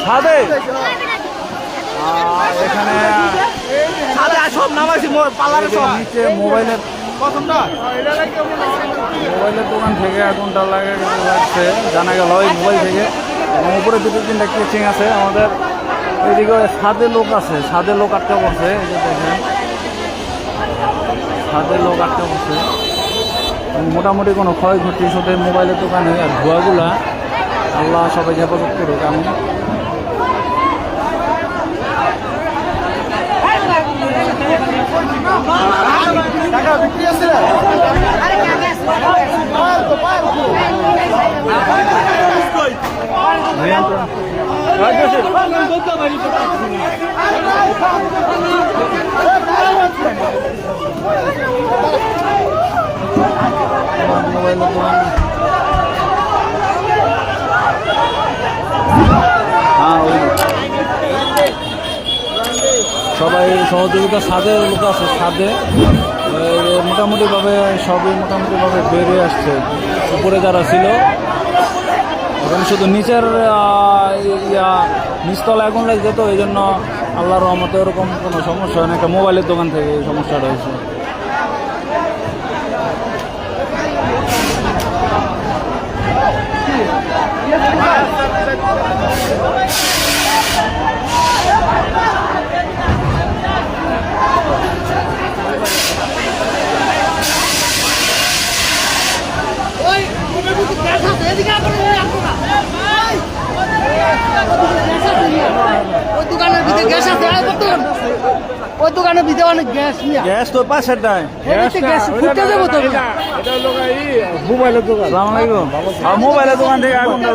ছাদে এখানে সব নামাইছি পার্লারে সব নিচে মোবাইলের দোকান থেকে আগুনটা লাগছে জানা গেল ওই মোবাইল থেকে। এবং উপরে দুটো তিনটা কেচিং আছে। আমাদের এদিকে ছাদে লোক আছে, ছাদে লোক আটকা পড়ছে। এই যে দেখেন ছাদে লোক আটকা পড়ছে। মোটামুটি কোনো ক্ষয়ক্ষতি শুধু মোবাইলের দোকানে আর ধোঁয়াগুলা আল্লাহ সবাইকে হেফাজত করুক। আমি মোবাইলের দোকান সবাই সহযোগিতা ছাদে লোক আছে। ছাদে মোটামুটিভাবে সবই মোটামুটিভাবে বেরিয়ে আসছে। উপরে যারা ছিল ওখানে শুধু নিচের নিচতলা আগুন লাগে যেত। এই জন্য আল্লাহর রহমতে ওরকম কোনো সমস্যা হয় না। একটা মোবাইলের দোকান থেকে এই সমস্যাটা হয়েছে। ওই দোকানের ভিতরে অনেক গ্যাস নিয়ে গ্যাস তো পাশের নাই ফুটে যাবো তো মোবাইলের দোকান। মোবাইলের দোকান থেকে আগুনটা